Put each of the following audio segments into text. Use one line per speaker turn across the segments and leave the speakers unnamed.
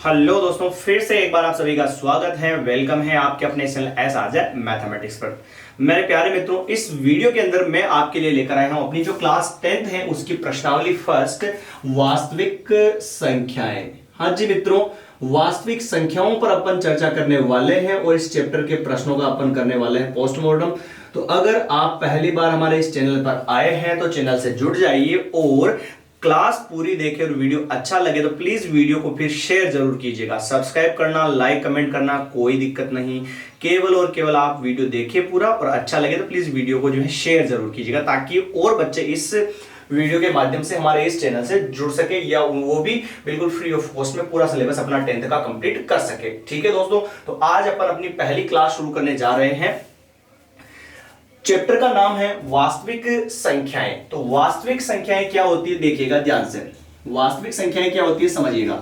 Hello दोस्तों, फिर से एक बार आप सभी का स्वागत है, वेलकम है आपके अपने चैनल एस आ जाए मैथमेटिक्स पर। मेरे प्यारे मित्रों, इस वीडियो के अंदर मैं आपके लिए लेकर आया हूं अपनी जो क्लास 10th है उसकी प्रश्नावली फर्स्ट, वास्तविक संख्याएं। हाँ जी मित्रों, वास्तविक संख्याओं पर अपन चर्चा करने वाले हैं और इस चैप्टर के प्रश्नों का अपन करने वाले हैं पोस्टमार्टम। तो अगर आप पहली बार हमारे इस चैनल पर आए हैं तो चैनल से जुड़ जाइए और क्लास पूरी देखें और वीडियो अच्छा लगे तो प्लीज वीडियो को फिर शेयर जरूर कीजिएगा। सब्सक्राइब करना, लाइक कमेंट करना कोई दिक्कत नहीं, केवल और केवल आप वीडियो देखें पूरा और अच्छा लगे तो प्लीज वीडियो को जो है शेयर जरूर कीजिएगा ताकि और बच्चे इस वीडियो के माध्यम से हमारे इस चैनल से जुड़ सके या वो भी बिल्कुल फ्री ऑफ कॉस्ट में पूरा सिलेबस अपना 10th का कंप्लीट कर सके। ठीक है दोस्तों, तो आज अपन अपनी पहली क्लास शुरू करने जा रहे हैं। चैप्टर का नाम है वास्तविक संख्याएं। तो वास्तविक संख्याएं क्या होती है देखिएगा ध्यान से। वास्तविक संख्याएं क्या होती है समझिएगा।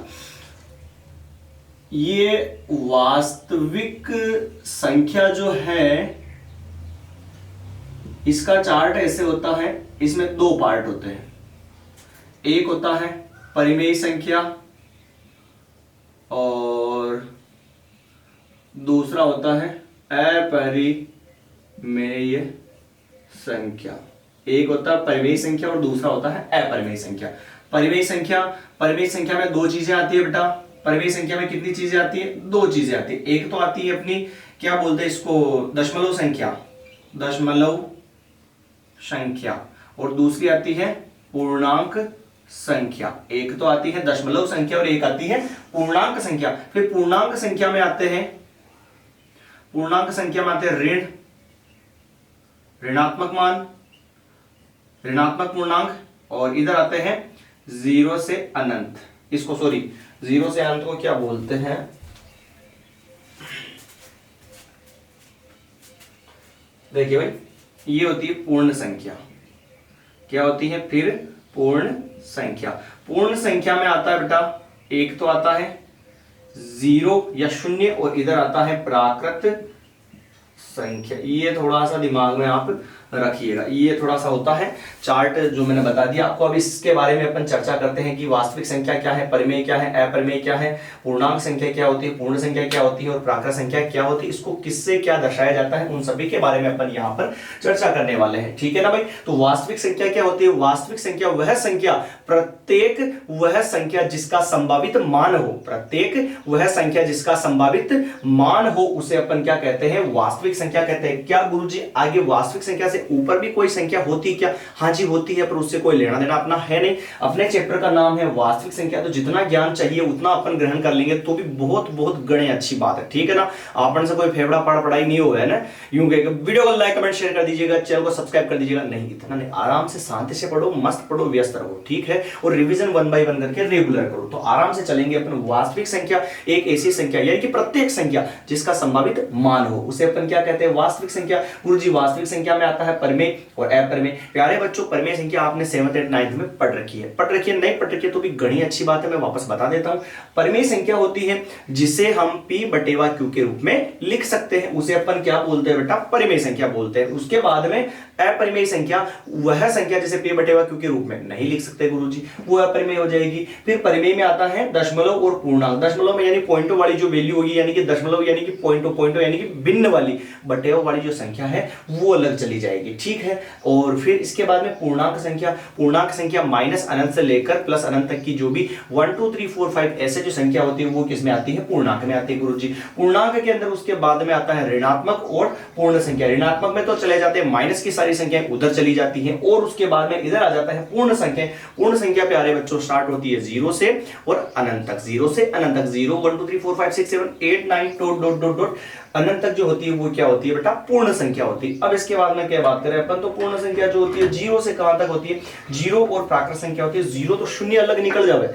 ये वास्तविक संख्या जो है इसका चार्ट ऐसे होता है, इसमें दो पार्ट होते हैं। एक होता है परिमेय संख्या और दूसरा होता है अपरिमेय संख्या। एक होता है परिमेय संख्या और दूसरा होता है अपरिमेय संख्या। परिमेय संख्या में दो चीजें आती है बेटा। परिमेय संख्या में कितनी चीजें आती है? दो चीजें आती है। एक तो आती है अपनी क्या बोलते हैं इसको, दशमलव संख्या, और दूसरी आती है पूर्णांक संख्या। एक तो आती है दशमलव संख्या और एक आती है पूर्णांक संख्या। फिर पूर्णांक संख्या में आते हैं ऋणात्मक मान, ऋणात्मक पूर्णांक, और इधर आते हैं जीरो से अनंत। जीरो से अनंत को क्या बोलते हैं? देखिए भाई, ये होती है पूर्ण संख्या। क्या होती है फिर? पूर्ण संख्या। पूर्ण संख्या में आता है बेटा, एक तो आता है जीरो या शून्य और इधर आता है प्राकृत संख्या। ये थोड़ा सा दिमाग में आप रखिएगा, ये थोड़ा सा होता है चार्ट जो मैंने बता दिया आपको। अब इसके बारे में अपन चर्चा करते हैं कि वास्तविक संख्या क्या है, परिमेय क्या है, अपरिमेय क्या है, पूर्णांक संख्या क्या होती है, पूर्ण संख्या क्या होती है और प्राकृत संख्या क्या होती है, इसको किससे क्या दर्शाया जाता है, उन सभी के बारे में अपन यहाँ पर चर्चा करने वाले हैं। ठीक है ना भाई। तो वास्तविक संख्या क्या होती है? वास्तविक संख्या वह संख्या, प्रत्येक वह संख्या जिसका संभावित मान हो, प्रत्येक वह संख्या जिसका संभावित मान हो उसे अपन क्या कहते हैं? वास्तविक संख्या कहते हैं। क्या गुरुजी आगे वास्तविक संख्या से ऊपर भी कोई संख्या होती क्या? हाँ जी होती है, पर उससे कोई लेना देना अपना है नहीं। अपने चैप्टर का नाम है वास्तविक संख्या, तो जितना ज्ञान चाहिए उतना अपन ग्रहण कर लेंगे तो भी बहुत बहुत गणे अच्छी बात है। ठीक है ना। अपन से कोई फेफड़ा पढ़ाई नहीं हुआ है ना। यूं कहेगा वीडियो को लाइक कमेंट शेयर कर दीजिएगा, चैनल को सब्सक्राइब कर दीजिएगा। नहीं, इतना नहीं, आराम से शांति से पढ़ो, मस्त पढ़ो, व्यस्त रहो। ठीक है। और रिवीजन 1 बाय 1 करके रेगुलर करो तो आराम से चलेंगे। अपन वास्तविक संख्या एक ऐसी संख्या यानी कि प्रत्येक संख्या जिसका संभावित मान हो उसे अपन क्या कहते हैं? वास्तविक संख्या। गुरुजी वास्तविक संख्या में आता है परिमेय और अपरिमेय। प्यारे बच्चों, परिमेय संख्या आपने 7th 8th 9th में पढ़ रखी है, नहीं पढ़ रखी है तो भी घनी अच्छी बात है, मैं वापस बता देता हूं। परिमेय संख्या होती है जिसे हम P बटेवा Q के रूप में लिख सकते हैं, उसे अपन क्या बोलते हैं बेटा? परिमेय संख्या बोलते हैं। उसके बाद में अपरिमेय संख्या, वह संख्या जिसे P बटेवा Q के रूप में नहीं लिख सकते गुरुजी, वो अपरिमेय हो जाएगी। फिर परिमेय में आता है दशमलव और पूर्णांक। दशमलव में यानी पॉइंटों वाली जो वैल्यू होगी, यानी कि दशमलव यानी कि पॉइंटों यानी कि भिन्न वाली, बटेवा वाली जो संख्या है वो अलग चली जाएगी। ठीक है। और फिर इसके बाद में पूर्णांक संख्या माइनस अनंत से लेकर प्लस अनंत तक की जो भी 1 2 3 4 5 ऐसे जो संख्या होती है वो किस में आती है? पूर्णांक में आती है गुरुजी। पूर्णांक के अंदर उसके बाद में आता है ऋणात्मक और पूर्ण संख्या। ऋणात्मक में तो चले जाते हैं माइनस की सारी संख्याएं उधर चली जाती हैं और उसके बाद में इधर आ जाता है पूर्ण संख्या। पूर्ण संख्या प्यारे बच्चों स्टार्ट होती है 0 से और अनंत तक। 0 1 2 3 4 5 6 7 8 9 डॉट अनंत तक जो होती है वो क्या होती है बेटा? पूर्ण संख्या होती है। अब इसके बाद में क्या बात करें अपन, तो पूर्ण संख्या जो होती है 0 से कहां तक होती है? 0 और प्राकृत संख्या होती है। 0 तो शून्य अलग निकल जावे,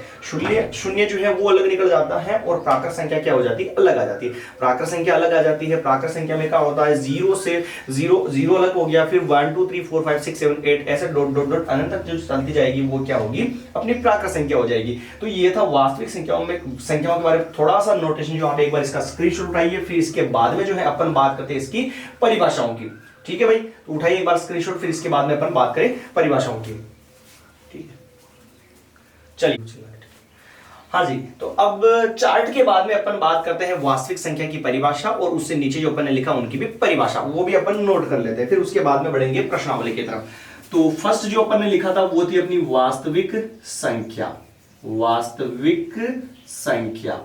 शून्य जो है वो अलग निकल जाता है और प्राकृत संख्या क्या हो जाती है? अलग आ जाती है। प्राकृत संख्या अलग आ जाती है। प्राकृत संख्या में क्या होता है? 0 से 0 अलग हो गया, फिर 1 2 3 4 5 6 7 8 ऐसे डॉट अनंत तक जो चलती जाएगी वो क्या होगी? अपनी प्राकृत संख्या हो जाएगी। तो ये था वास्तविक संख्याओं के बारे में थोड़ा सा नोटेशन, जो आप एक बार इसका स्क्रीनशॉट उठाइए। फिर इसके बाद में जो है अपन बात करते हैं इसकी परिभाषाओं की। ठीक है भाई, तो उठाइए एक बार स्क्रीनशॉट, फिर इसके बाद में अपन बात करें परिभाषाओं की। ठीक है, चलिए। हाँ जी, तो अब चार्ट के बाद में अपन बात करते हैं वास्तविक संख्या की परिभाषा और उससे नीचे जो अपन ने लिखा उनकी भी परिभाषा, वो भी अपन नोट कर लेते हैं, फिर उसके बाद में बढ़ेंगे प्रश्नावली की तरफ। तो फर्स्ट जो अपन ने लिखा था वो थी अपनी वास्तविक संख्या। वास्तविक संख्या,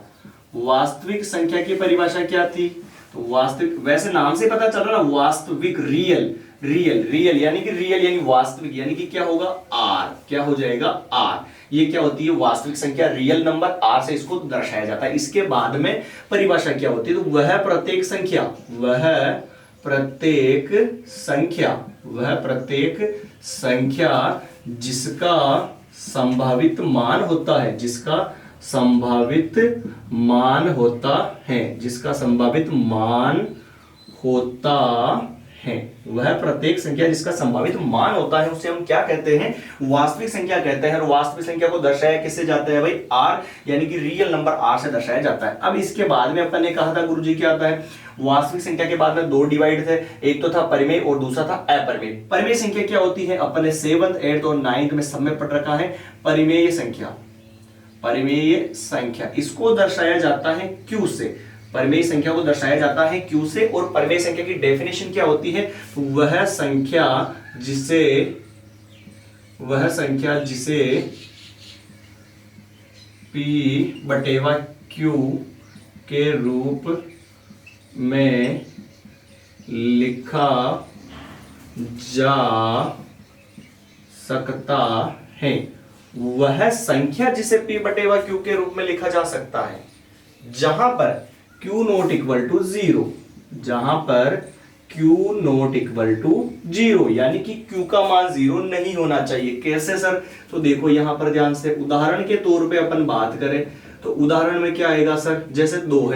वास्तविक संख्या की परिभाषा क्या थी? तो वास्तविक, वैसे नाम से पता चल रहा है ना, वास्तविक, रियल, रियल, रियल यानी कि रियल यानी वास्तविक, यानी कि क्या होगा? आर, क्या हो जाएगा? आर। ये क्या होती है? वास्तविक संख्या, रियल नंबर, आर से इसको दर्शाया जाता है। इसके बाद में परिभाषा क्या होती है? तो वह प्रत्येक संख्या, वह प्रत्येक संख्या, वह प्रत्येक संख्या जिसका संभावित मान होता है, जिसका संभावित मान होता है, जिसका संभावित मान होता है, वह प्रत्येक संख्या जिसका संभावित मान होता है उसे हम क्या कहते हैं? वास्तविक संख्या कहते हैं। और वास्तविक संख्या को दर्शाया किससे जाता है भाई? आर, यानी कि रियल नंबर आर से दर्शाया जाता है। अब इसके बाद में अपन ने कहा था गुरुजी क्या आता है? वास्तविक संख्या के बाद में दो डिवाइड थे, एक तो था परिमेय और दूसरा था अपरिमेय। परिमेय संख्या क्या होती है? अपन ने 7th 8th और 9th में सब में पढ़ रखा है। परिमेय संख्या, परिमेय संख्या इसको दर्शाया जाता है क्यू से, परिमेय संख्या को दर्शाया जाता है क्यू से। और परिमेय संख्या की डेफिनेशन क्या होती है? वह संख्या जिसे, वह संख्या जिसे P बटेवा Q के रूप में लिखा जा सकता है, वह संख्या जिसे P बटेवा Q के रूप में लिखा जा सकता है जहां पर Q नॉट इक्वल टू 0, जहां पर Q नॉट इक्वल टू 0, यानी कि Q का मान 0 नहीं होना चाहिए। कैसे सर? तो देखो यहां पर ध्यान से, उदाहरण के तौर पे अपन बात करें तो उदाहरण में क्या आएगा सर? जैसे 2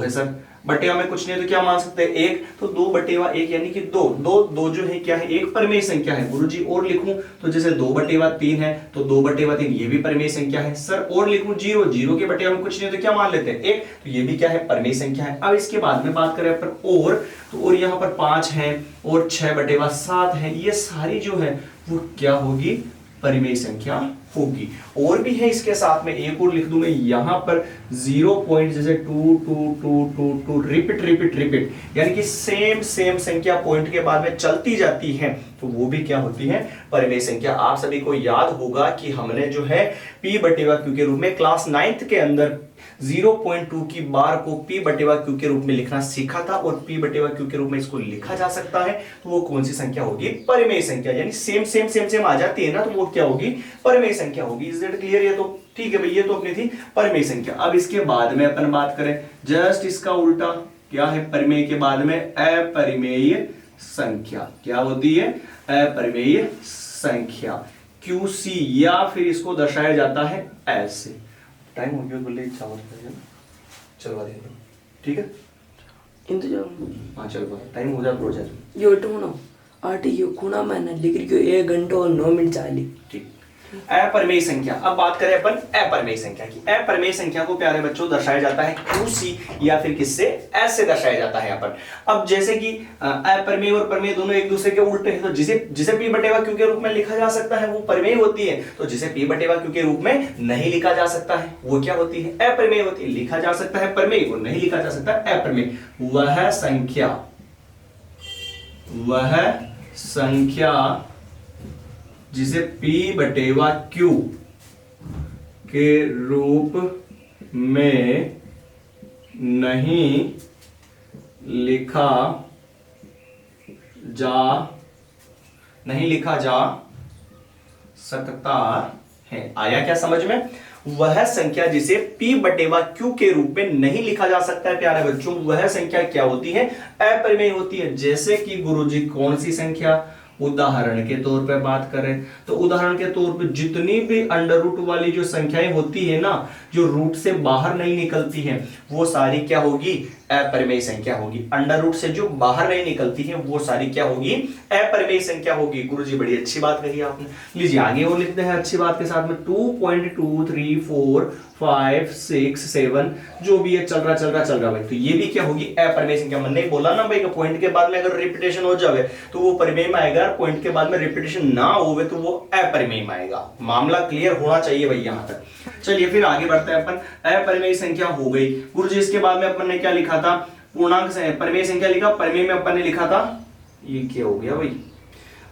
है सर, बटेवा में कुछ नहीं है तो क्या मान सकते हैं? 1, तो 2 बटेवा 1 यानी कि 2, 2 जो है क्या है? एक परिमेय संख्या है। गुरुजी और लिखूं तो जैसे 2 बटेवा 3 है तो 2 बटेवा 3 ये भी परिमेय संख्या है। सर और लिखूं 0, 0 के बटेवा में कुछ नहीं है तो क्या मान लेते हैं? 1, तो ये भी क्या है? परिमेय संख्या है। अब इसके बाद में बात करें अपन और, तो और यहाँ पर 5 है और 6 बटेवा 7 है, ये सारी जो है वो क्या होगी? परिमेय संख्या होगी। और भी है इसके साथ में, एक और लिख दूं मैं यहां पर 0 पॉइंट, जैसे 2 2 2 2 2 रिपीट रिपीट रिपीट, यानी कि सेम सेम संख्या पॉइंट के बाद में चलती जाती है, तो वो भी क्या होती है? परिमेय संख्या। आप सभी को याद होगा कि हमने जो है P बटेवा Q के रूप में क्लास 9th के अंदर 0.2 की बार को P बटेवा Q के रूप में लिखना सीखा था, और P बटेवा Q के रूप में इसको लिखा जा सकता है, तो वो कौन सी संख्या होगी? परिमेय संख्या। यानी सेम सेम सेम सेम आ जाती है ना, तो वो क्या होगी? परिमेय संख्या होगी। Is that clear? ये तो ठीक है भाई, ये तो अपनी थी परिमेय संख्या। अब इसके बाद में अपन बात करें जस्ट इसका उल्टा, क्या है परिमेय के बाद में? अपरिमेय संख्या। क्या होती है? अपरिमेय संख्या, QC, या फिर इसको दर्शाया जाता है ऐसे। टाइम हो गया, बोले चलवा देंगे, ठीक है? हाँ चल, टाइम हो जाए प्रोजेक्ट
यो टूनो आटी यो खुना मैंने लिख रही हो 1 घंटा और 9 मिनट चाली।
ठीक। अपरिमेय संख्या। अब बात करें अपन अपरिमेय संख्या की। अपरिमेय संख्या को प्यारे बच्चों दर्शाया जाता है QC, या फिर किससे? ऐसे दर्शाया जाता है अपन। अब जैसे कि अपरिमेय और परिमेय दोनों एक दूसरे के उल्टे हैं, तो जिसे P बटेवा Q के रूप में लिखा जा सकता है वो परिमेय होती है, तो जिसे P बटेवा Q के रूप में नहीं लिखा जा सकता है वो क्या होती है? अपरिमेय होती है। लिखा जा सकता है परिमेय को, नहीं लिखा जा सकता अपरिमेय। वह संख्या जिसे P बटेवा Q के रूप में नहीं लिखा जा सकता है। आया क्या समझ में? वह संख्या जिसे P बटेवा Q के रूप में नहीं लिखा जा सकता है प्यारे बच्चों, वह संख्या क्या होती है? अपरिमेय होती है। जैसे कि गुरुजी कौन सी संख्या? उदाहरण के तौर पे बात करें तो उदाहरण के तौर पे जितनी भी अंडर रूट वाली जो संख्याएं होती है ना, जो रूट से बाहर नहीं निकलती हैं, वो सारी क्या होगी? अपरिमेय संख्या होगी। अंडर रूट से जो बाहर नहीं निकलती है वो सारी क्या होगी? अपरिमेय संख्या होगी। गुरुजी बड़ी अच्छी बात कही आपने। लीजिए आगे और लिखते हैं अच्छी बात के साथ में 2.234 5 6 7 जो भी है चल रहा भाई, तो ये भी क्या होगी? अपरिमेय संख्या। मैंने बोला ना भाई पॉइंट के बाद में अगर रिपीटेशन हो जाए तो वो परिमेय में आएगा, पॉइंट के बाद में रिपीटेशन ना होवे तो वो अपरिमेय में आएगा। मामला क्लियर होना चाहिए भाई यहां तक। चलिए फिर आगे बढ़ते हैं अपन। अपरिमेय संख्या हो गई गुरुजी। इसके बाद में अपन ने क्या लिखा था, पूर्णांक से परिमेय संख्या लिखा। परिमेय में अपन ने लिखा था, ये क्या हो गया भाई,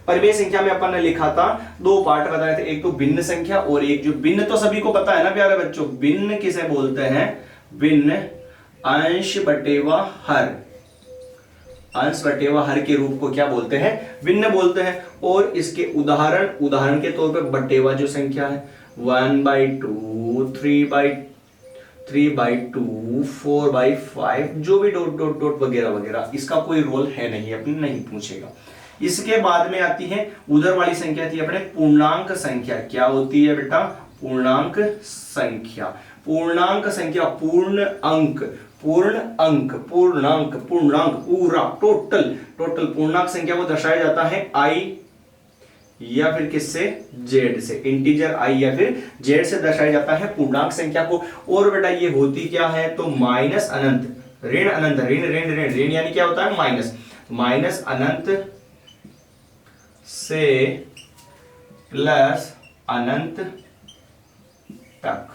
परिमेय संख्या में अपन ने लिखा था दो पार्ट बताए थे, एक तो भिन्न संख्या और एक जो भिन्न तो सभी को पता है ना प्यारे बच्चों, भिन्न किसे बोलते हैं, भिन्न अंश बटेवा हर, अंश बटेवा हर के रूप को क्या बोलते हैं, भिन्न बोलते हैं। और इसके उदाहरण के तौर पे बटेवा जो संख्या है 1/2, 3/2, 4/5, जो भी डॉट डॉट डॉट वगैरह वगैरह, इसका कोई रोल है नहीं, अपने नहीं पूछेगा। इसके बाद में आती है उधर वाली संख्या थी अपने पूर्णांक संख्या। क्या होती है बेटा, पूर्णांक संख्या। पूर्णांक संख्या पूर्ण अंक, पूर्णांक, पूरा टोटल पूर्णांक संख्या को दर्शाया जाता है i या फिर किससे, z से, इंटीजर i या फिर z से दर्शाया जाता है पूर्णांक संख्या को। और बेटा ये होती क्या है, तो माइनस अनंत, ऋण अनंत, ऋण यानी क्या होता है माइनस, माइनस अनंत से प्लस अनंत तक,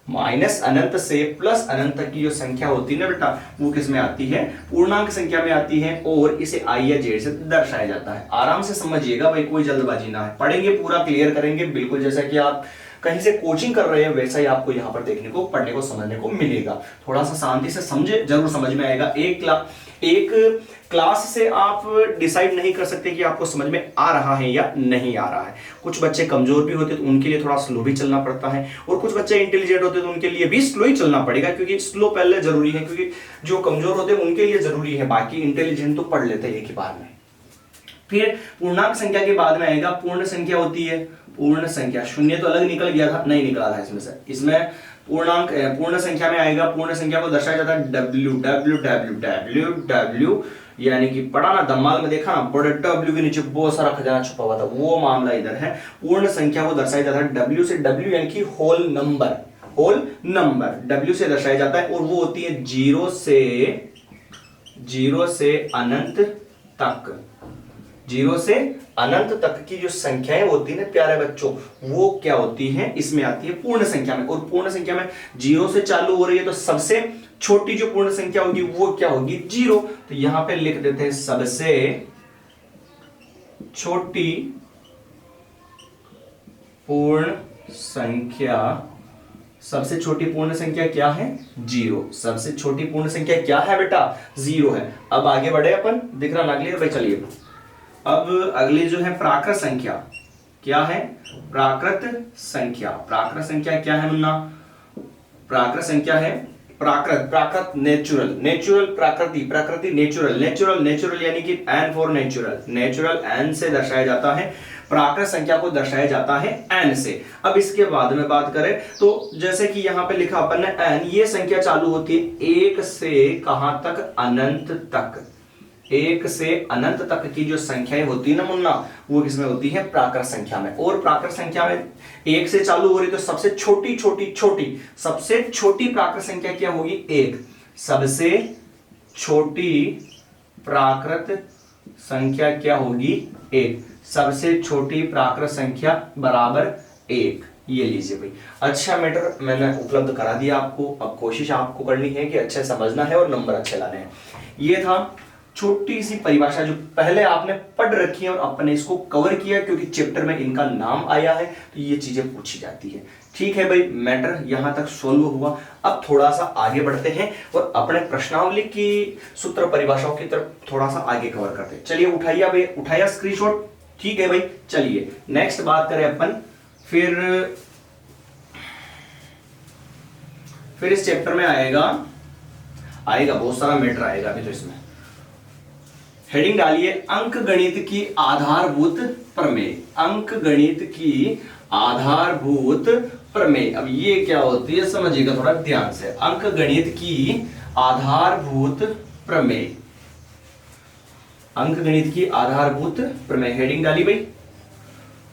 माइनस अनंत से प्लस अनंत तक की जो संख्या होती है ना बेटा, वो किस में आती है, पूर्णांक संख्या में आती है। और इसे i या z से दर्शाया जाता है। आराम से समझिएगा भाई, कोई जल्दबाजी ना है, पढ़ेंगे पूरा क्लियर करेंगे, बिल्कुल जैसा कि आप कहीं से कोचिंग कर रहे हैं वैसा ही आपको यहाँ पर देखने को, पढ़ने को, समझने को मिलेगा। थोड़ा सा शांति से समझे, जरूर समझ में आएगा। एक क्लास से आप डिसाइड नहीं कर सकते कि आपको समझ में आ रहा है या नहीं आ रहा है। कुछ बच्चे कमजोर भी होते तो उनके लिए थोड़ा स्लो भी चलना पड़ता है, और कुछ बच्चे इंटेलिजेंट होते तो उनके लिए भी स्लो ही चलना पड़ेगा, क्योंकि स्लो पहले जरूरी है, क्योंकि जो कमजोर होते हैं उनके लिए जरूरी है, बाकी इंटेलिजेंट तो पढ़ लेते हैं एक ही बार में। फिर पूर्णांक संख्या के बाद में आएगा पूर्ण संख्या होती है। पूर्ण संख्या, शून्य तो अलग निकल गया था, नहीं निकला था इसमें से, इसमें पूर्णांक पूर्ण संख्या में आएगा। पूर्ण संख्या को दर्शाया जाता है w, यानी कि पढ़ा ना दमाल में, देखा ना, बड़े w के नीचे बहुत सारा खजाना छुपा हुआ था, वो मामला इधर है। पूर्ण संख्या को दर्शाया जाता है w से, w यानी कि होल नंबर w से दर्शाया जाता है, और वो होती है 0 से अनंत तक। 0 से अनंत तक की जो संख्याएं होती है ना प्यारे बच्चों, वो क्या होती हैं, इसमें आती है पूर्ण संख्या में। और पूर्ण संख्या में 0 से चालू हो रही है, तो सबसे छोटी जो पूर्ण संख्या होगी वो क्या होगी, 0। तो यहां पे लिख देते हैं सबसे छोटी पूर्ण संख्या। सबसे छोटी पूर्ण संख्या क्या है, 0। सबसे छोटी पूर्ण संख्या क्या है बेटा, 0 है। अब आगे बढ़े अपन, दिख रहा ना क्लियर भाई, चलिए अब अगली जो है प्राकृत संख्या। क्या है, प्राकृत संख्या। प्राकृत संख्या क्या है मुन्ना, प्राकृत संख्या है प्राकृत नेचुरल, प्रकृति नेचुरल यानी कि n फॉर नेचुरल n से दर्शाया जाता है। प्राकृत संख्या को दर्शाया जाता है n से। अब इसके बाद में बात करें तो जैसे कि यहाँ पे लिखा अपन ने n, ये संख्या चालू होती है 1 से कहां तक, अनंत तक। 1 से अनंत तक की जो संख्याएं होती है ना मुन्ना, वो किसमें होती है, प्राकृत संख्या में। और प्राकृत संख्या में 1 से चालू हो रही तो सबसे छोटी प्राकृत संख्या क्या होगी, 1। सबसे छोटी प्राकृत संख्या क्या होगी, 1। सबसे छोटी प्राकृत संख्या बराबर 1। ये लीजिए भाई, अच्छा मैटर मैंने उपलब्ध करा दिया आपको। अब कोशिश आपको करनी है कि अच्छे समझना है और नंबर अच्छे लाने हैं। ये था छोटी सी परिभाषा जो पहले आपने पढ़ रखी है और अपने इसको कवर किया, क्योंकि चैप्टर में इनका नाम आया है तो ये चीजें पूछी जाती है। ठीक है भाई, मैटर यहां तक सोल्व हुआ। अब थोड़ा सा आगे बढ़ते हैं और अपने प्रश्नावली की सूत्र परिभाषाओं की तरफ थोड़ा सा आगे कवर करते हैं। चलिए उठाइए भाई, उठाया स्क्रीनशॉट। ठीक है भाई, चलिए नेक्स्ट बात करें अपन। फिर इस चैप्टर में आएगा बहुत सारा मैटर आएगा अभी तो। इसमें हेडिंग डालिए अंकगणित की आधारभूत प्रमेय। अंकगणित की आधारभूत प्रमेय। अब ये क्या होती है समझिएगा थोड़ा ध्यान से। अंकगणित की आधारभूत प्रमेय, अंकगणित की आधारभूत प्रमेय, हेडिंग डाली भाई।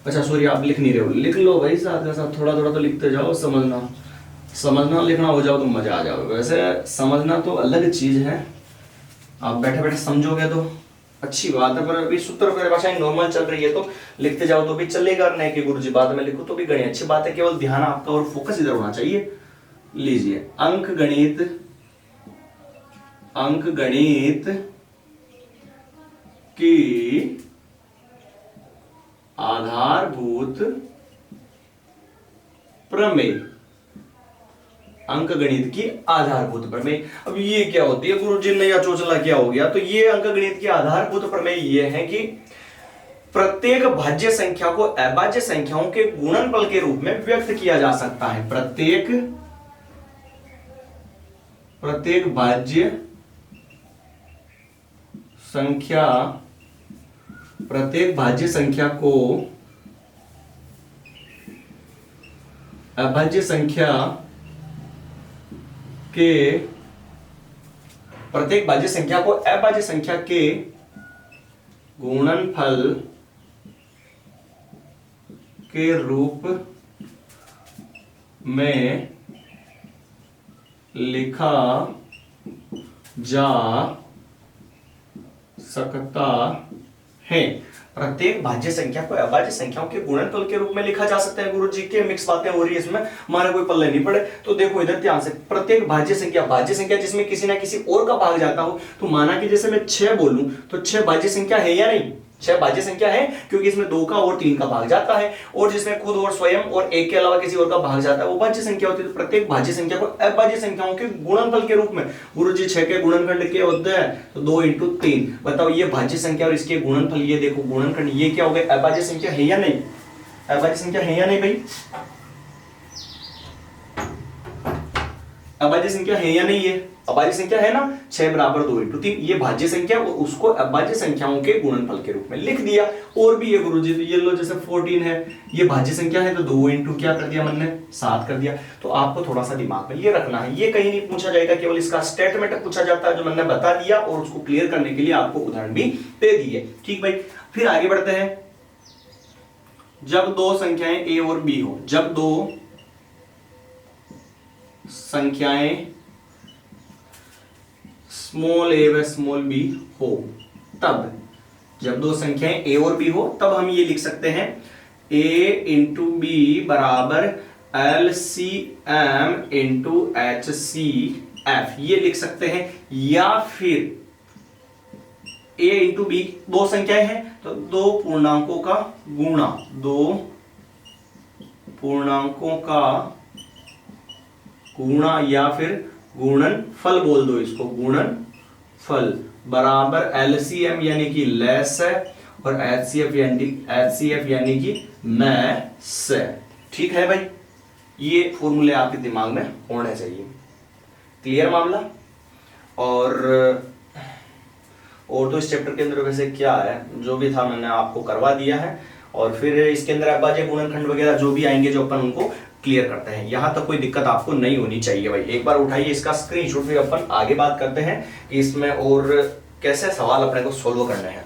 अच्छा सॉरी, आप लिख नहीं रहे हो, लिख लो भाई साथ के साथ, थोड़ा थोड़ा तो लिखते जाओ। समझना लिखना हो जाओ तो मजा आ जाओ। वैसे समझना तो अलग चीज है, आप बैठे बैठे समझोगे तो अच्छी बात है, पर अभी सूत्र परिभाषाएं नॉर्मल चल रही है तो लिखते जाओ तो भी चलेगा, नहीं कि गुरुजी बाद में लिखो तो भी गणित अच्छी बात है, केवल ध्यान आपका और फोकस इधर होना चाहिए। लीजिए, अंक गणित की आधारभूत प्रमेय, अंक गणित की आधारभूत प्रमेय। अब ये क्या होती है गुरुजी ने, या चोचला क्या हो गया? तो ये अंक गणित की आधारभूत प्रमेय ये है कि प्रत्येक भाज्य संख्या को अभाज्य संख्याओं के गुणनफल के रूप में व्यक्त किया जा सकता है। प्रत्येक भाज्य संख्या को अभाज्य संख्या के प्रत्येक भाज्य संख्या को अभाज्य संख्या के गुणनफल के रूप में लिखा जा सकता है। प्रत्येक भाज्य संख्या को अभाज्य संख्याओं के गुणनफल के रूप में लिखा जा सकता है। गुरुजी के मिक्स बातें हो रही है इसमें, हमारे कोई पल्ले नहीं पड़े। तो देखो इधर ध्यान से, प्रत्येक भाज्य संख्या जिसमें किसी ना किसी और का भाग जाता हो, तो माना कि जैसे मैं 6 बोलूं तो 6 भाज्य संख्या है या नहीं? 6 भाज्य संख्या है, क्योंकि इसमें 2 का और 3 का भाग जाता है, और जिसमें खुद और स्वयं और एक के अलावा किसी और का भाग जाता है वो भाज्य संख्या होती है। तो प्रत्येक भाज्य संख्या को अभाज्य संख्याओं के गुणनफल के रूप में, गुरुजी 6 के गुणनखंड क्या होते हैं? तो 2 × 3। बताओ ये भाज्य संख्या और इसके गुणनफल, ये देखो गुणनखंड, ये क्या हो गए? अभाज्य संख्या है या नहीं? अभाज्य संख्या है या नहीं भाई? अभाज्य संख्या है या नहीं? ये अभाज्य संख्या है ना। 6 = 2 × 3, ये भाज्य संख्या, और उसको अभाज्य संख्याओं के गुणनफल के रूप में लिख दिया। और भी है गुरुजी, तो ये लो जैसे 14 है, ये भाज्य संख्या है, तो 2 × क्या कर दिया मन ने? 7 कर दिया। तो आपको थोड़ा सा दिमाग में ये रखना है, ये कहीं नहीं पूछा जाएगा, केवल इसका स्टेटमेंट पूछा जाता है जो मैंने बता दिया, और उसको क्लियर करने के लिए आपको उदाहरण भी दे दिए। ठीक भाई, फिर आगे बढ़ते हैं। जब 2 संख्याएं a और b हो, जब 2 संख्याएं स्मॉल a व स्मॉल b हो, तब जब 2 संख्याएं a और b हो, तब हम ये लिख सकते हैं a × b = LCM × HCF, ये लिख सकते हैं। या फिर a × b, 2 संख्याएं हैं तो 2 पूर्णांकों का गुणा, 2 पूर्णांकों का गुणा, या फिर गुणनफल बोल दो इसको, गुणनफल बराबर LCM यानी कि लेस है, और HCF यानी कि मैस है। ठीक है भाई, ये फॉर्मूले आपके दिमाग में होने चाहिए। क्लियर मामला? और तो इस चैप्टर के अंदर वैसे क्या है, जो भी था मैंने आपको करवा दिया है, और फिर इसके अंदर अभाज्य गुणनखंड वगैरह जो भी आएंगे, जो अपन उनको क्लियर करते हैं। यहां तक कोई दिक्कत आपको नहीं होनी चाहिए भाई। एक बार उठाइए इसका स्क्रीनशॉट, फिर अपन आगे बात करते हैं कि इसमें और कैसे सवाल अपने को सोल्व करने हैं।